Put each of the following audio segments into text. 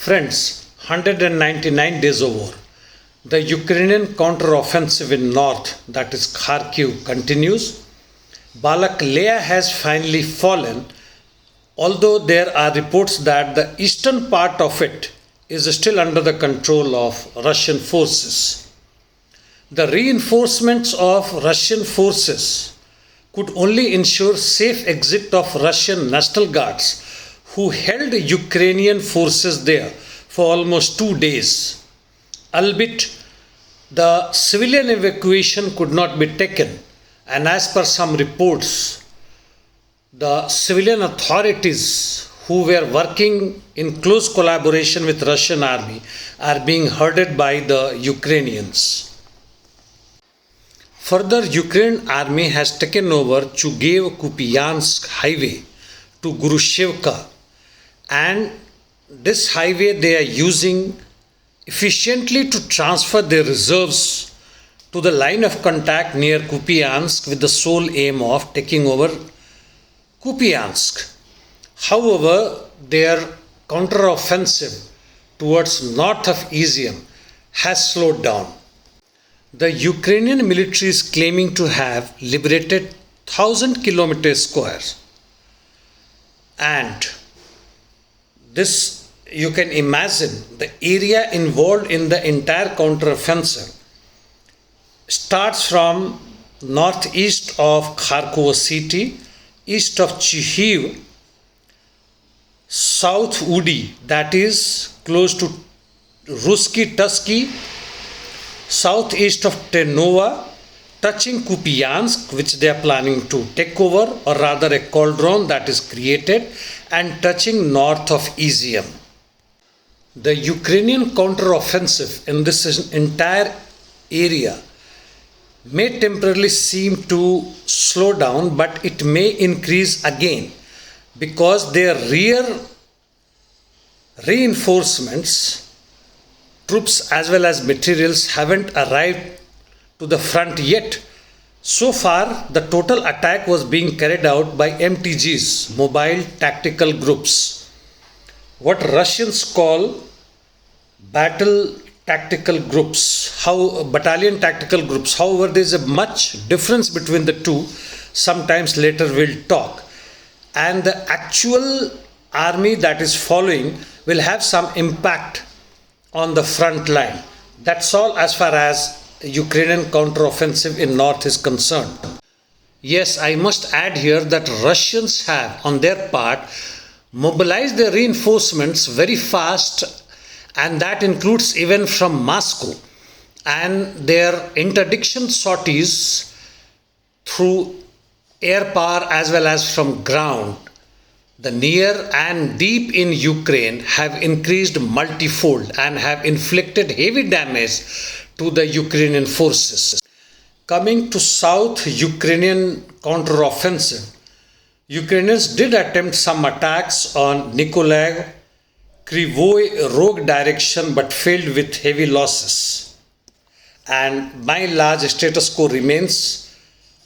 Friends, 199 days over. The Ukrainian counteroffensive in north, that is Kharkiv, continues. Balakleya has finally fallen, although there are reports that the eastern part of it is still under the control of Russian forces. The reinforcements of Russian forces could only ensure safe exit of Russian National Guards who held Ukrainian forces there for almost 2 days. Albeit, the civilian evacuation could not be taken, and as per some reports, the civilian authorities who were working in close collaboration with Russian army are being herded by the Ukrainians. Further, Ukraine army has taken over Chugayev-Kupiansk highway to Grushevka, and this highway they are using efficiently to transfer their reserves to the line of contact near Kupiansk with the sole aim of taking over Kupiansk. However, their counteroffensive towards north of Izyum has slowed down. The Ukrainian military is claiming to have liberated 1,000 kilometers square, and this, you can imagine, the area involved in the entire counteroffensive starts from northeast of Kharkov city, east of Kyiv, south Udi, that is close to Ruski Tusky, southeast of Ternova, touching Kupiansk, which they are planning to take over, or rather a cauldron that is created, and touching north of Izyum. The Ukrainian counteroffensive in this entire area may temporarily seem to slow down, but it may increase again because their rear reinforcements, troops as well as materials haven't arrived to the front yet. So far, the total attack was being carried out by MTGs, mobile tactical groups, what Russians call battalion tactical groups. However, there is a much difference between the two. Sometimes later we'll talk. And the actual army that is following will have some impact on the front line. That's all as far as Ukrainian counteroffensive in north is concerned. Yes, I must add here that Russians have, on their part, mobilized their reinforcements very fast, and that includes even from Moscow, and their interdiction sorties through air power as well as from ground, the near and deep in Ukraine, have increased multifold and have inflicted heavy damage to the Ukrainian forces. Coming to South Ukrainian counteroffensive, Ukrainians did attempt some attacks on Nikolaev, Kryvyi Rog direction but failed with heavy losses. And by and large, status quo remains,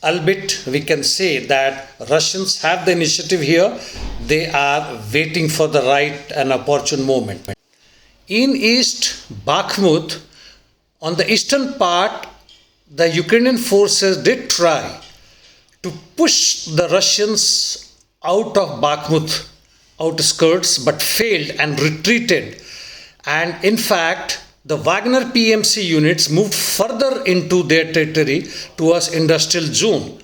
albeit we can say that Russians have the initiative here. They are waiting for the right and opportune moment. In East Bakhmut, on the eastern part, the Ukrainian forces did try to push the Russians out of Bakhmut outskirts but failed and retreated. And in fact, the Wagner PMC units moved further into their territory towards industrial zone.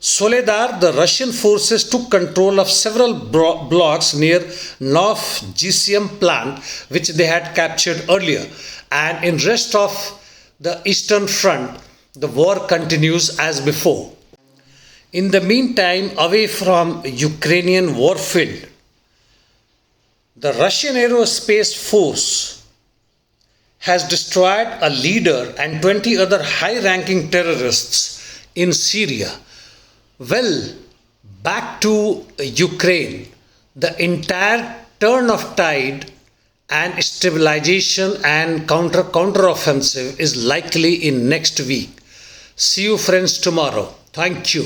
Soledar, the Russian forces took control of several blocks near Nov GCM plant, which they had captured earlier. And in rest of the eastern front, the war continues as before. In the meantime, away from Ukrainian warfield, the Russian Aerospace Force has destroyed a leader and 20 other high-ranking terrorists in Syria. Well, back to Ukraine, the entire turn of tide and stabilization and counteroffensive is likely in next week. See you friends tomorrow. Thank you.